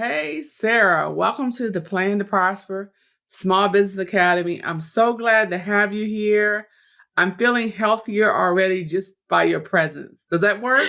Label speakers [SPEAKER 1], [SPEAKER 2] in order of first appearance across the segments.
[SPEAKER 1] Hey, Sarah, welcome to the Plan to Prosper Small Business Academy. I'm so glad to have you here. I'm feeling healthier already just by your presence. Does that work?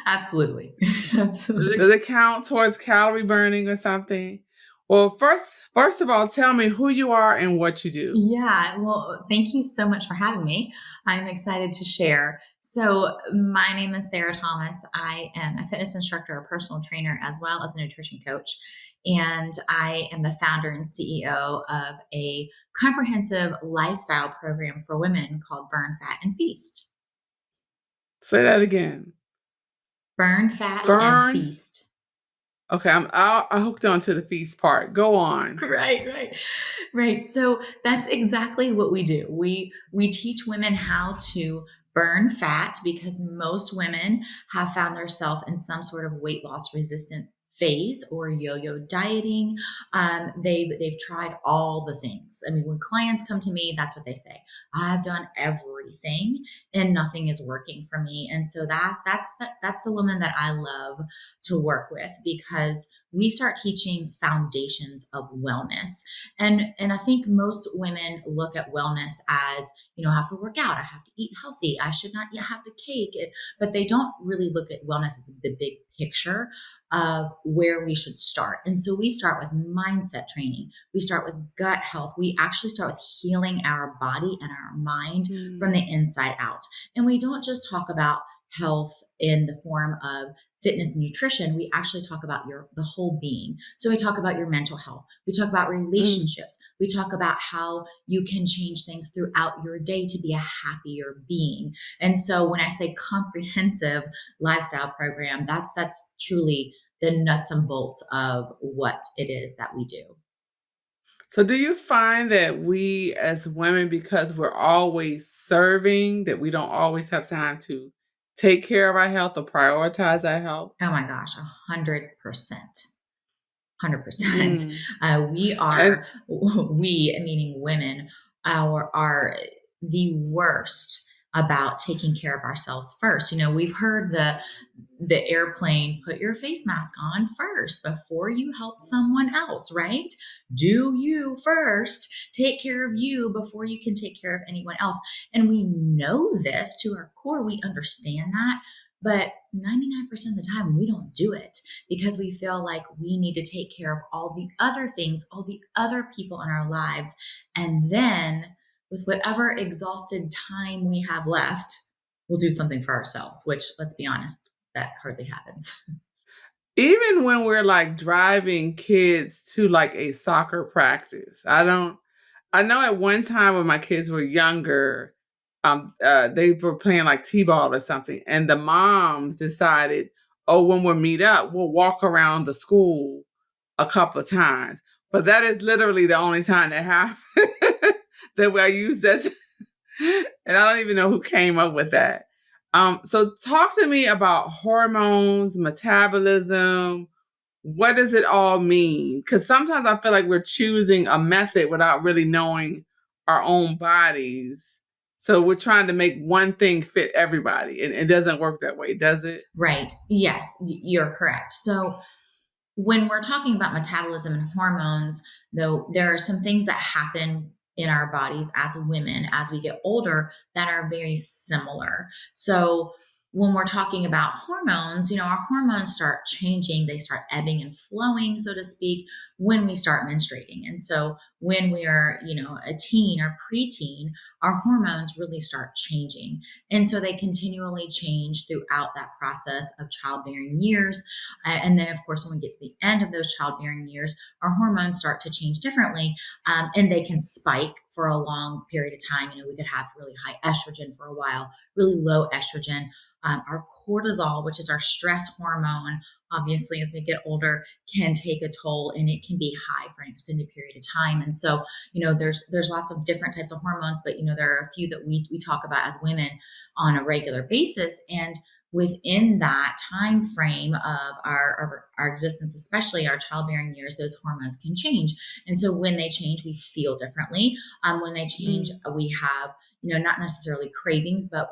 [SPEAKER 2] Absolutely.
[SPEAKER 1] Does
[SPEAKER 2] Absolutely.
[SPEAKER 1] it count towards calorie burning or something? Well, first of all, tell me who you are and what you do.
[SPEAKER 2] Yeah. Well, thank you so much for having me. I'm excited to share. So, my name is Sarah Thomas. I am a fitness instructor, a personal trainer, as well as a nutrition coach. And I am the founder and CEO of a comprehensive lifestyle program for women called Burn, Fat, and Feast.
[SPEAKER 1] Say that again.
[SPEAKER 2] Burn, Fat, and
[SPEAKER 1] Burn.
[SPEAKER 2] Feast.
[SPEAKER 1] Okay, I hooked on to the feast part. Go on.
[SPEAKER 2] Right. So that's exactly what we do. We teach women how to burn fat because most women have found themselves in some sort of weight loss resistant phase or yo-yo dieting. They've tried all the things. I mean, when clients come to me, that's what they say. I've done everything and nothing is working for me. And so that's the woman that I love to work with because we start teaching foundations of wellness. And I think most women look at wellness as, I have to work out, I have to eat healthy, I should not yet have the cake. But they don't really look at wellness as the big picture of where we should start. And so we start with mindset training. We start with gut health. We actually start with healing our body and our mind from the
[SPEAKER 1] Mm.
[SPEAKER 2] inside out. And we don't just talk about health in the form of fitness and nutrition. We actually talk about the whole being. So we talk about your mental health, we talk about
[SPEAKER 1] Mm.
[SPEAKER 2] relationships, we talk about how you can change things throughout your day to be a happier being. And so when I say comprehensive lifestyle program, that's truly the nuts and bolts of what it is that we do.
[SPEAKER 1] So do you find that we as women, because we're always serving, that we don't always have time to take care of our health or prioritize our health?
[SPEAKER 2] Oh my gosh, 100%. 100%.
[SPEAKER 1] Mm.
[SPEAKER 2] We
[SPEAKER 1] And
[SPEAKER 2] are, we, meaning women, are the worst about taking care of ourselves first. We've heard the airplane, put your face mask on first before you help someone else, right? Do you first, take care of you before you can take care of anyone else. And we know this to our core, we understand that, but 99% of the time we don't do it because we feel like we need to take care of all the other things, all the other people in our lives. And then, with whatever exhausted time we have left, we'll do something for ourselves, which, let's be honest, that hardly happens.
[SPEAKER 1] even when we're like driving kids to like a soccer practice, I know at one time when my kids were younger, they were playing like t-ball or something, and the moms decided, oh, when we meet up, we'll walk around the school a couple of times. But that is literally the only time that happened that I used that, and I don't even know who came up with that. So talk to me about hormones, metabolism. What does it all mean? Because sometimes I feel like we're choosing a method without really knowing our own bodies. So we're trying to make one thing fit everybody, and it doesn't work that way, does it?
[SPEAKER 2] Right. Yes, you're correct. So, when we're talking about metabolism and hormones, though, there are some things that happen in our bodies as women as we get older that are very similar. So, when we're talking about hormones, our hormones start changing, they start ebbing and flowing, so to speak, when we start menstruating. And so, when we are, a teen or preteen, our hormones really start changing. And so they continually change throughout that process of childbearing years. And then, of course, when we get to the end of those childbearing years, our hormones start to change differently, and they can spike for a long period of time. We could have really high estrogen for a while, really low estrogen. Our cortisol, which is our stress hormone, obviously, as we get older, can take a toll, and it can be high for an extended period of time. And so, there's lots of different types of hormones, but there are a few that we talk about as women on a regular basis. And within that time frame of our existence, especially our childbearing years, those hormones can change. And so when they change, we feel differently. When they change,
[SPEAKER 1] Mm.
[SPEAKER 2] we have, not necessarily cravings, but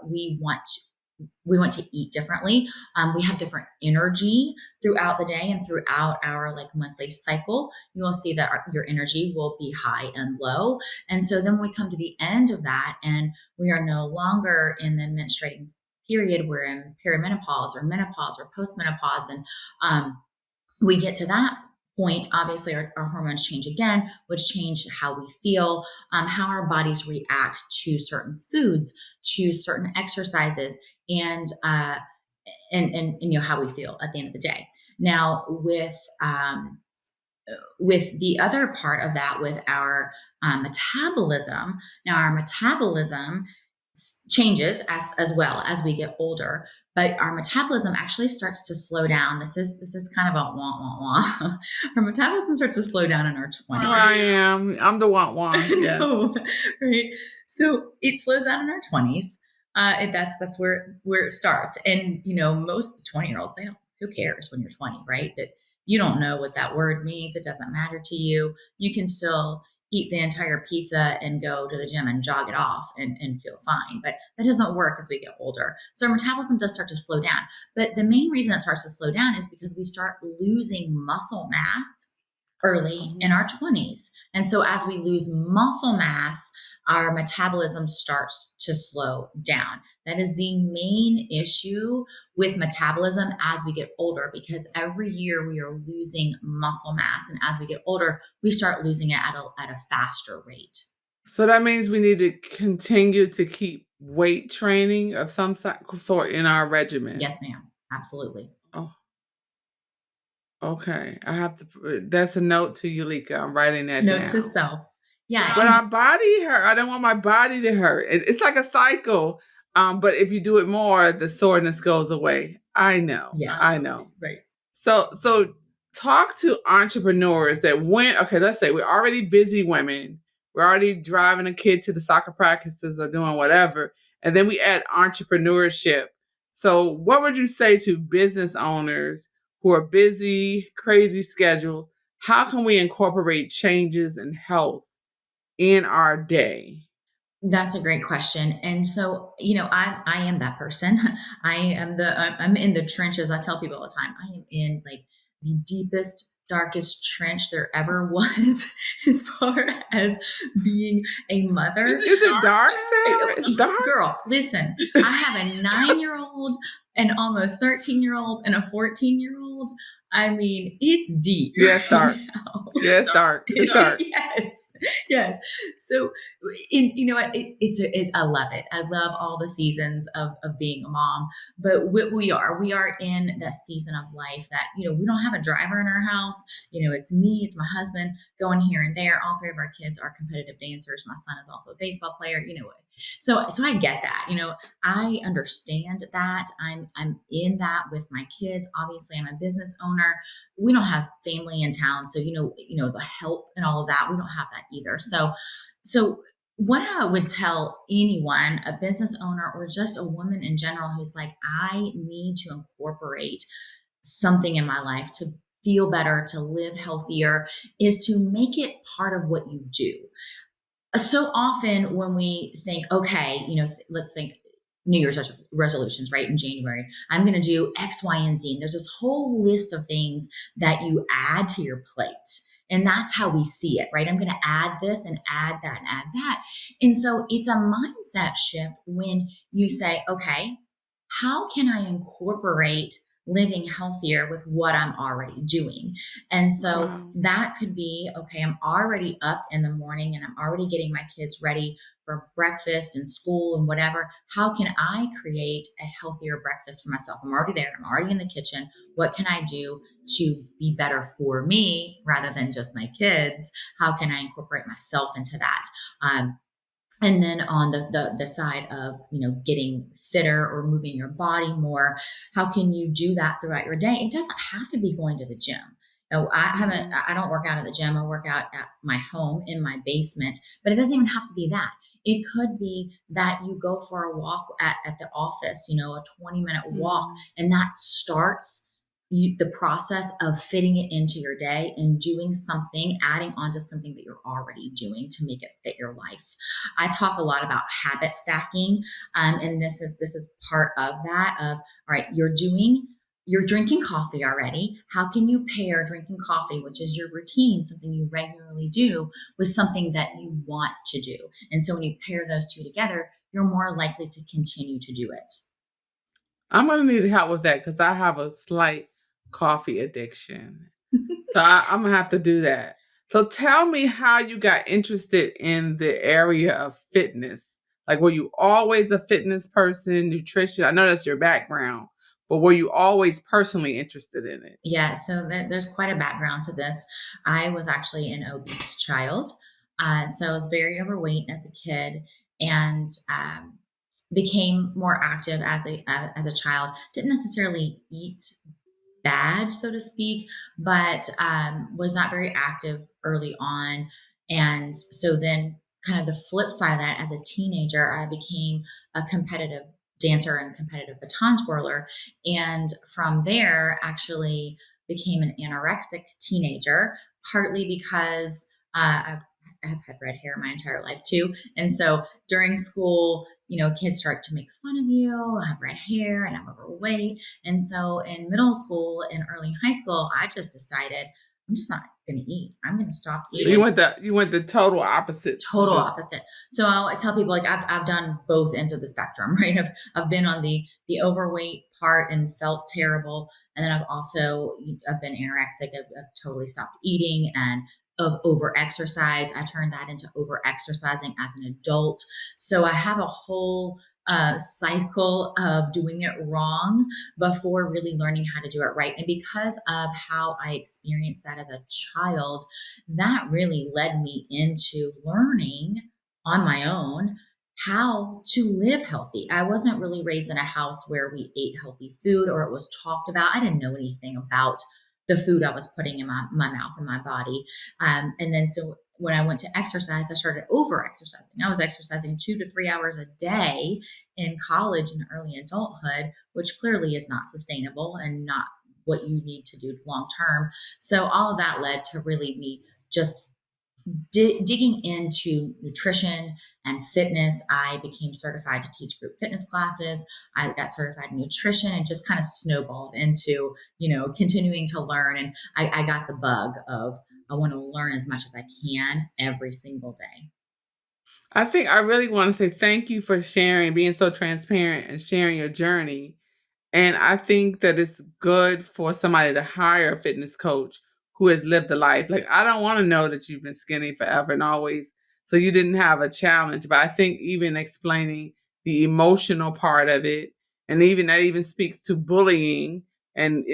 [SPEAKER 2] we want to eat differently. We have different energy throughout the day and throughout our like monthly cycle. You will see that your energy will be high and low. And so then we come to the end of that and we are no longer in the menstruating period. We're in perimenopause or menopause or postmenopause. And we get to that point, obviously our hormones change again, which change how we feel, how our bodies react to certain foods, to certain exercises, and you know how we feel at the end of the day. Now with the other part of that, with our metabolism, now our metabolism changes as well as we get older, but our metabolism actually starts to slow down. This is kind of a wah wah wah. Our metabolism starts to slow down in our
[SPEAKER 1] Here I
[SPEAKER 2] 20s.
[SPEAKER 1] am. I'm the want one. Yes.
[SPEAKER 2] No, right? So it slows down in our 20s. And that's where it starts. And you know, most 20-year-olds, they don't. Who cares when you're 20, right? That you don't know what that word means. It doesn't matter to you. You can still eat the entire pizza and go to the gym and jog it off and feel fine. But that doesn't work as we get older. So our metabolism does start to slow down. But the main reason it starts to slow down is because we start losing muscle mass early in our 20s. And so as we lose muscle mass, our metabolism starts to slow down. That is the main issue with metabolism as we get older, because every year we are losing muscle mass. And as we get older, we start losing it at a faster rate.
[SPEAKER 1] So that means we need to continue to keep weight training of some sort in our regimen.
[SPEAKER 2] Yes, ma'am. Absolutely.
[SPEAKER 1] Oh, okay. I have to. That's a note to Yulika. I'm writing that
[SPEAKER 2] Note
[SPEAKER 1] down.
[SPEAKER 2] to self. Yeah.
[SPEAKER 1] But our body hurt. I don't want my body to hurt. It's like a cycle. But if you do it more, the soreness goes away. I know.
[SPEAKER 2] Yes.
[SPEAKER 1] I know.
[SPEAKER 2] Right.
[SPEAKER 1] So talk to entrepreneurs that okay, let's say we're already busy women. We're already driving a kid to the soccer practices or doing whatever. And then we add entrepreneurship. So what would you say to business owners who are busy, crazy schedule? How can we incorporate changes in health in our day?
[SPEAKER 2] That's a great question. And so, you know, I am that person. I'm in the trenches. I tell people all the time, I am in like the deepest, darkest trench there ever was as far as being a mother.
[SPEAKER 1] Is it dark, Sarah? It's dark.
[SPEAKER 2] Girl, listen, I have a 9-year-old, an almost 13-year-old, and a 14-year-old. I mean, it's deep.
[SPEAKER 1] Yes, dark. Yes, dark. It's dark.
[SPEAKER 2] Yes. Yes. So, you know what? I love it. I love all the seasons of being a mom. But we are in that season of life that, you know, we don't have a driver in our house. You know, it's me, it's my husband going here and there. All three of our kids are competitive dancers. My son is also a baseball player. You know, so I get that. You know, I understand that. I'm in that with my kids. Obviously, I'm a business owner. We don't have family in town, so you know the help and all of that. We don't have that either. So what I would tell anyone, a business owner or just a woman in general who's like, I need to incorporate something in my life to feel better, to live healthier, is to make it part of what you do. So often when we think, okay, you know, let's think New Year's resolutions, right? In January, I'm going to do X, Y, and Z. And there's this whole list of things that you add to your plate. And that's how we see it, right? I'm going to add this and add that and add that. And so it's a mindset shift when you say, okay, how can I incorporate living healthier with what I'm already doing? And so that could be, okay, I'm already up in the morning and I'm already getting my kids ready for breakfast and school and whatever. How can I create a healthier breakfast for myself? I'm already there. I'm already in the kitchen. What can I do to be better for me rather than just my kids? How can I incorporate myself into that? And then on the side of, you know, getting fitter or moving your body more, how can you do that throughout your day? It doesn't have to be going to the gym. You know, I don't work out at the gym. I work out at my home in my basement, but it doesn't even have to be that. It could be that you go for a walk at the office, you know, a 20-minute walk, and that starts the process of fitting it into your day and doing something, adding on to something that you're already doing to make it fit your life. I talk a lot about habit stacking, and this is part of that. Of all right, you're drinking coffee already. How can you pair drinking coffee, which is your routine, something you regularly do, with something that you want to do? And so when you pair those two together, you're more likely to continue to do it.
[SPEAKER 1] I'm gonna need help with that because I have a slight coffee addiction. So I'm gonna have to do that. So tell me how you got interested in the area of fitness. Like, were you always a fitness person, nutrition? I know that's your background, but were you always personally interested in it?
[SPEAKER 2] Yeah, so there's quite a background to this. I was actually an obese child. So I was very overweight as a kid, and became more active as a child. Didn't necessarily eat bad, so to speak, but was not very active early on. And so then, kind of the flip side of that, as a teenager, I became a competitive dancer and competitive baton twirler. And from there, actually became an anorexic teenager, partly because I've had red hair my entire life too. And so during school, kids start to make fun of you. I have red hair and I'm overweight. And so in middle school and early high school, I just decided I'm just not going to eat. I'm going to stop
[SPEAKER 1] So you
[SPEAKER 2] eating.
[SPEAKER 1] went the total opposite.
[SPEAKER 2] Total opposite. So I tell people, like, I've done both ends of the spectrum, right? I've been on the overweight part and felt terrible, and then I've been anorexic. I've totally stopped eating and of over exercise. I turned that into over exercising as an adult. So I have a whole cycle of doing it wrong before really learning how to do it right. And because of how I experienced that as a child, that really led me into learning on my own how to live healthy. I wasn't really raised in a house where we ate healthy food or it was talked about. I didn't know anything about the food I was putting in my mouth and my body. And then so when I went to exercise, I started over exercising. I was exercising 2 to 3 hours a day in college and early adulthood, which clearly is not sustainable and not what you need to do long term. So all of that led to really me just digging into nutrition and fitness. I became certified to teach group fitness classes. I got certified in nutrition and just kind of snowballed into, continuing to learn. And I got the bug of I want to learn as much as I can every single day.
[SPEAKER 1] I think I really want to say thank you for sharing, being so transparent and sharing your journey. And I think that it's good for somebody to hire a fitness coach who has lived a life. Like, I don't want to know that you've been skinny forever and always, so you didn't have a challenge. But I think even explaining the emotional part of it, and even that even speaks to bullying and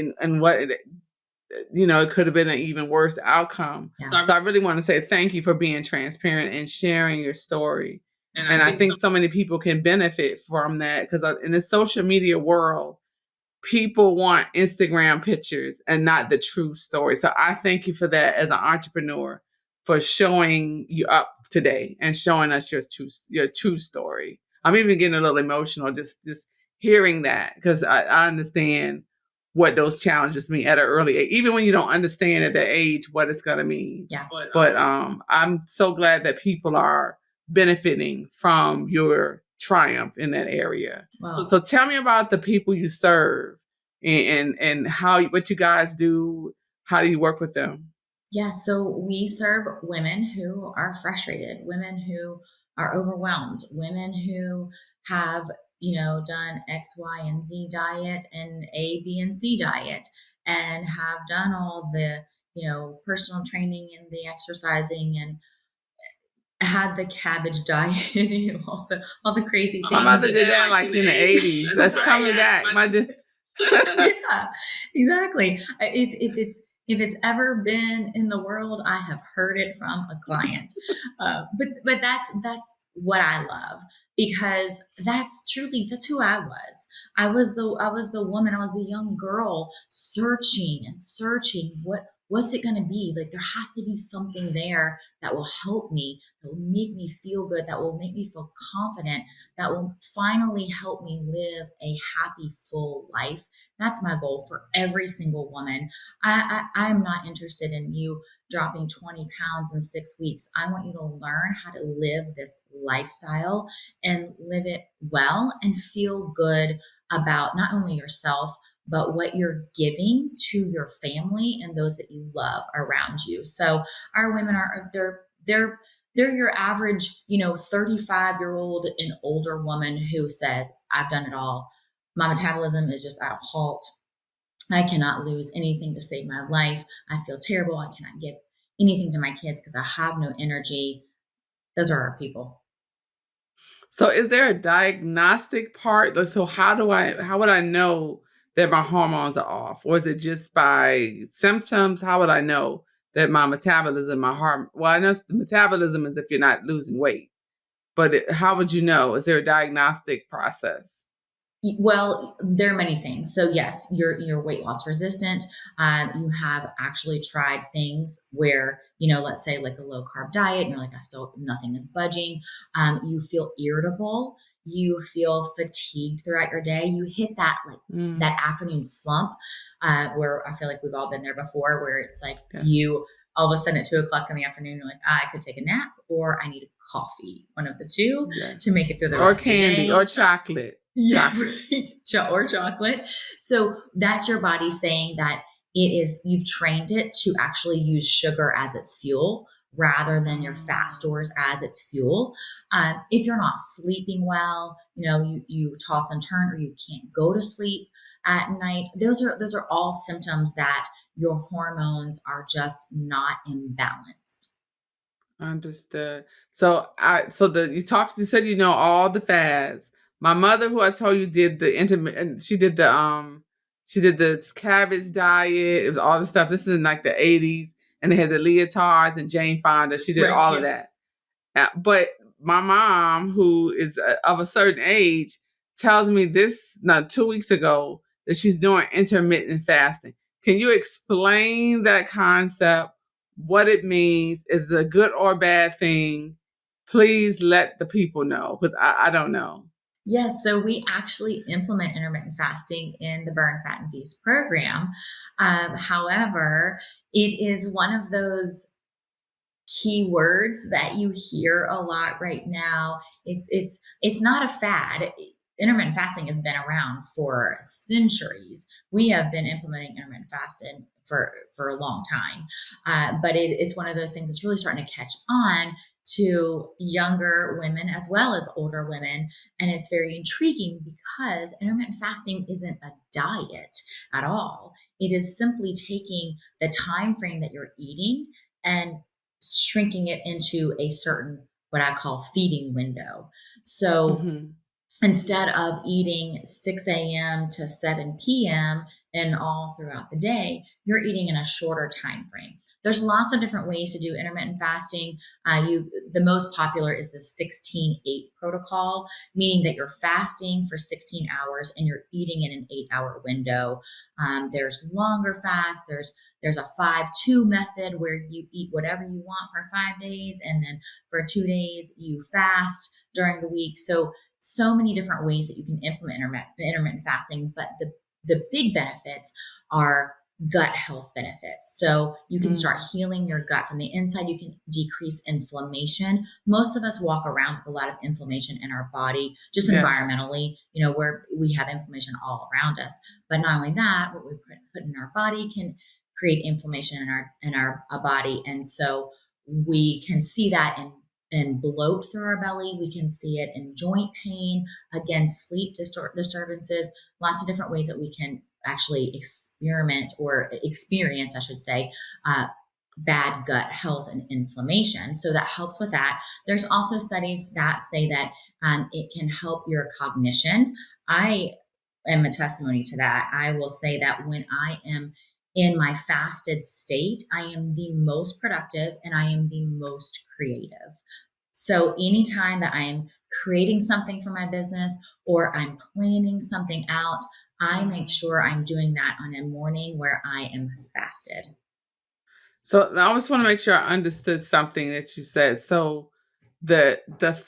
[SPEAKER 1] what it could have been an even worse outcome.
[SPEAKER 2] Yeah.
[SPEAKER 1] So I really want to say thank you for being transparent and sharing your story. And I think so many people can benefit from that because in the social media world, people want Instagram pictures and not the true story. So I thank you for that as an entrepreneur for showing you up today and showing us your true story. I'm even getting a little emotional just hearing that because I understand what those challenges mean at an early age, even when you don't understand at that age what it's going to mean.
[SPEAKER 2] Yeah.
[SPEAKER 1] But I'm so glad that people are benefiting from your triumph in that area.
[SPEAKER 2] Well,
[SPEAKER 1] So tell me about the people you serve and how what you guys do. How do you work with them?
[SPEAKER 2] yeah, so we serve women who are frustrated, women who are overwhelmed, women who have, done X, Y, and Z diet and A, B, and C diet and have done all the, personal training and the exercising and had the cabbage diet, all the crazy things.
[SPEAKER 1] My mother did that like in the 80s. That's coming back.
[SPEAKER 2] Yeah, exactly. If it's ever been in the world, I have heard it from a client. But that's what I love because that's who I was. I was the woman. I was the young girl searching and searching. what's it going to be? Like, there has to be something there that will help me, that will make me feel good, that will make me feel confident, that will finally help me live a happy, full life. That's my goal for every single woman. I'm not interested in you dropping 20 pounds in 6 weeks. I want you to learn how to live this lifestyle and live it well and feel good about not only yourself, but what you're giving to your family and those that you love around you. So our women are they're your average, 35-year-old and older woman who says, I've done it all. My metabolism is just at a halt. I cannot lose anything to save my life. I feel terrible. I cannot give anything to my kids because I have no energy. Those are our people.
[SPEAKER 1] So is there a diagnostic part? So how would I know that my hormones are off? Or is it just by symptoms? How would I know that my metabolism, my heart, well, I know the metabolism is if you're not losing weight, but how would you know? Is there a diagnostic process?
[SPEAKER 2] Well, there are many things. So yes, you're weight loss resistant. You have actually tried things where, let's say like a low carb diet, and you're like, I still nothing is budging. You feel irritable. You feel fatigued throughout your day. You hit that like
[SPEAKER 1] Mm,
[SPEAKER 2] that afternoon slump, where I feel like we've all been there before, where it's like
[SPEAKER 1] yes.
[SPEAKER 2] you all of a sudden at 2 o'clock in the afternoon, you're like, I could take a nap or I need a coffee, one of the two, to make it
[SPEAKER 1] Yes.
[SPEAKER 2] through the
[SPEAKER 1] Or
[SPEAKER 2] rest of the
[SPEAKER 1] candy or
[SPEAKER 2] day.
[SPEAKER 1] chocolate.
[SPEAKER 2] Yeah,
[SPEAKER 1] Chocolate.
[SPEAKER 2] right. Or chocolate. So that's your body saying that you've trained it to actually use sugar as its fuel rather than your fat
[SPEAKER 1] Oh,
[SPEAKER 2] stores as its fuel. If you're not sleeping well, you toss and turn or you can't go to sleep at night. Those are all symptoms that your hormones are just not in balance.
[SPEAKER 1] understood. You said you know all the fads. My mother, who I told you did the intermittent, she did the cabbage diet. It was all the stuff. This is in like the 80s, and they had the leotards and Jane Fonda. She did
[SPEAKER 2] Right.
[SPEAKER 1] all of
[SPEAKER 2] Yeah.
[SPEAKER 1] that. But my mom, who is of a certain age, tells me this not 2 weeks ago that she's doing intermittent fasting. Can you explain that concept? What it means? Is it a good or bad thing? Please let the people know because I don't know.
[SPEAKER 2] Yes, so we actually implement intermittent fasting in the Burn Fat and Feast program. However, it is one of those keywords that you hear a lot right now. It's not a fad. Intermittent fasting has been around for centuries. We have been implementing intermittent fasting for a long time, but it's one of those things that's really starting to catch on to younger women as well as older women, and it's very intriguing because intermittent fasting isn't a diet at all. It is simply taking the time frame that you're eating and shrinking it into a certain what I call feeding window. So
[SPEAKER 1] Hmm.
[SPEAKER 2] instead of eating 6 a.m. to 7 p.m. and all throughout the day, you're eating in a shorter time frame. There's lots of different ways to do intermittent fasting. The most popular is the 16-8 protocol, meaning that you're fasting for 16 hours and you're eating in an 8-hour window. There's longer fasts. There's a 5-2 method where you eat whatever you want for 5 days, and then for 2 days you fast during the week. So many different ways that you can implement intermittent fasting, but the big benefits are gut health benefits. So you can start
[SPEAKER 1] Mm.
[SPEAKER 2] healing your gut from the inside. You can decrease inflammation. Most of us walk around with a lot of inflammation in our body, just
[SPEAKER 1] Yes.
[SPEAKER 2] environmentally, where we have inflammation all around us. But not only that, what we put in our body can create inflammation in our body, and so we can see that in bloat through our belly. We can see it in joint pain, again, sleep disturbances, lots of different ways that we can actually experiment or experience, I should say, uh, bad gut health and inflammation. So that helps with that. There's also studies that say that it can help your cognition. I am a testimony to that. I will say that when I am in my fasted state, I am the most productive and I am the most creative. So anytime that I'm creating something for my business or I'm planning something out, I make
[SPEAKER 1] Mm.
[SPEAKER 2] sure I'm doing that on a morning where I am fasted.
[SPEAKER 1] So I just want to make sure I understood something that you said. So the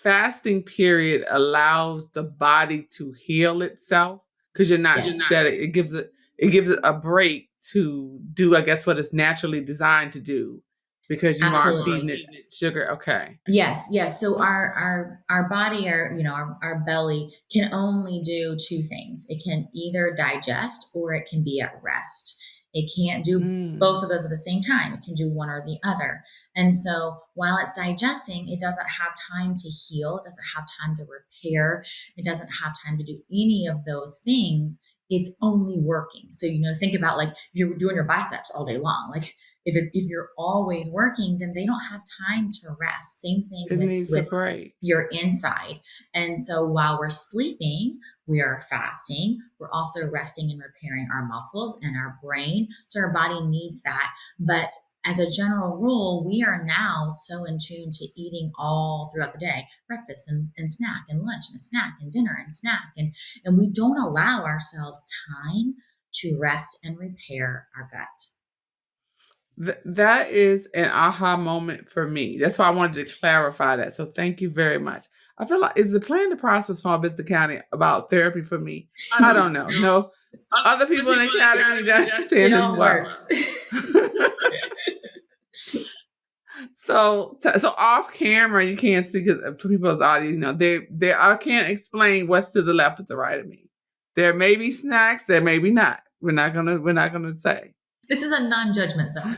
[SPEAKER 1] fasting period allows the body to heal itself because you're not
[SPEAKER 2] Yes.
[SPEAKER 1] that it gives it a break to do, I guess, what it's naturally designed to do because you aren't
[SPEAKER 2] Absolutely.
[SPEAKER 1] feeding it sugar. Okay.
[SPEAKER 2] Yes, yes. So our body, our belly can only do two things. It can either digest or it can be at rest. It can't do
[SPEAKER 1] Mm.
[SPEAKER 2] both of those at the same time. It can do one or the other. And so while it's digesting, it doesn't have time to heal, it doesn't have time to repair, it doesn't have time to do any of those things. It's only working. So, think about like if you're doing your biceps all day long, like if you're always working, then they don't have time to rest. Same thing
[SPEAKER 1] It
[SPEAKER 2] with
[SPEAKER 1] needs a break.
[SPEAKER 2] your inside. And so while we're sleeping, we are fasting. We're also resting and repairing our muscles and our brain. So our body needs that. But as a general rule, we are now so in tune to eating all throughout the day, breakfast and snack and lunch and a snack and dinner and snack. And we don't allow ourselves time to rest and repair our gut.
[SPEAKER 1] That is an aha moment for me. That's why I wanted to clarify that. So thank you very much. I feel like, is the plan to prosper small business accounting about therapy for me? I don't know. No, other people in the academy need to understand as well.
[SPEAKER 2] Works.
[SPEAKER 1] So off camera, you can't see because for people's audience, they I can't explain what's to the left or the right of me. There may be snacks, there may be not. We're not gonna say.
[SPEAKER 2] This is a non-judgment zone.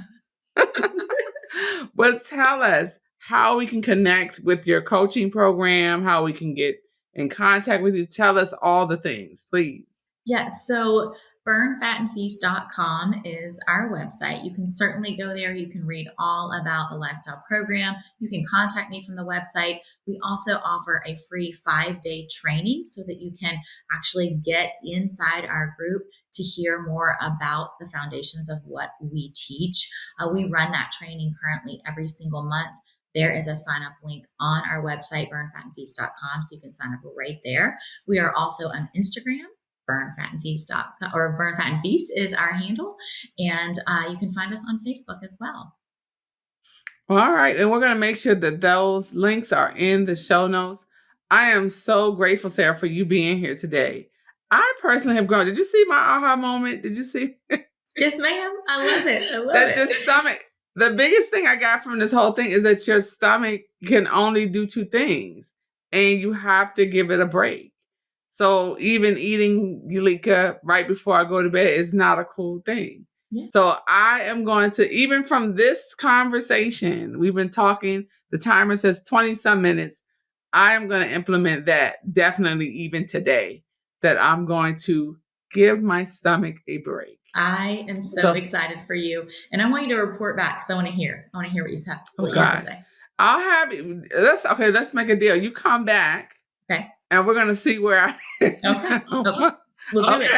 [SPEAKER 1] But tell us how we can connect with your coaching program, how we can get in contact with you. Tell us all the things, please.
[SPEAKER 2] Yeah, so burnfatandfeast.com is our website. You can certainly go there. You can read all about the lifestyle program. You can contact me from the website. We also offer a free 5-day training so that you can actually get inside our group to hear more about the foundations of what we teach. We run that training currently every single month. There is a sign up link on our website, burnfatandfeast.com, so you can sign up right there. We are also on Instagram. Burnfatandfeast.com or Burn Fat and Feast is our handle, and you can find us on Facebook as well.
[SPEAKER 1] All right, and we're going to make sure that those links are in the show notes. I am so grateful, Sarah, for you being here today. I personally have grown. Did you see my aha moment? Did you see?
[SPEAKER 2] Yes, ma'am. I love it. I love
[SPEAKER 1] that
[SPEAKER 2] it.
[SPEAKER 1] The stomach. The biggest thing I got from this whole thing is that your stomach can only do two things, and you have to give it a break. So even eating Eureka right before I go to bed is not a cool thing. Yeah. So I am going to, even from this conversation, we've been talking, the timer says 20 some minutes. I am going to implement that definitely even today, that I'm going to give my stomach a break.
[SPEAKER 2] I am so excited for you. And I want you to report back because I want to hear what you have to say.
[SPEAKER 1] I'll have it. Let's make a deal. You come back.
[SPEAKER 2] Okay.
[SPEAKER 1] And we're gonna see where I
[SPEAKER 2] Okay. We'll do it.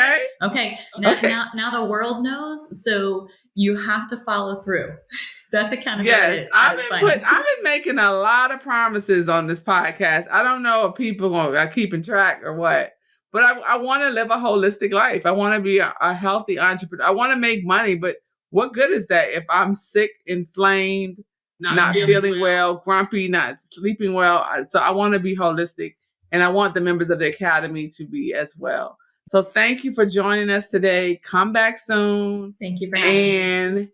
[SPEAKER 2] Okay. Now the world knows, so you have to follow through. That's accountability.
[SPEAKER 1] Yes, I've been making a lot of promises on this podcast. I don't know if people are keeping track or what, but I want to live a holistic life. I want to be a healthy entrepreneur. I want to make money, but what good is that if I'm sick, inflamed, not feeling well, grumpy, not sleeping well? So I want to be holistic. And I want the members of the Academy to be as well. So thank you for joining us today. Come back soon.
[SPEAKER 2] Thank you for having me.
[SPEAKER 1] And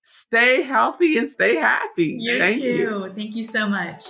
[SPEAKER 1] stay healthy and stay happy.
[SPEAKER 2] Thank you. Thank you so much.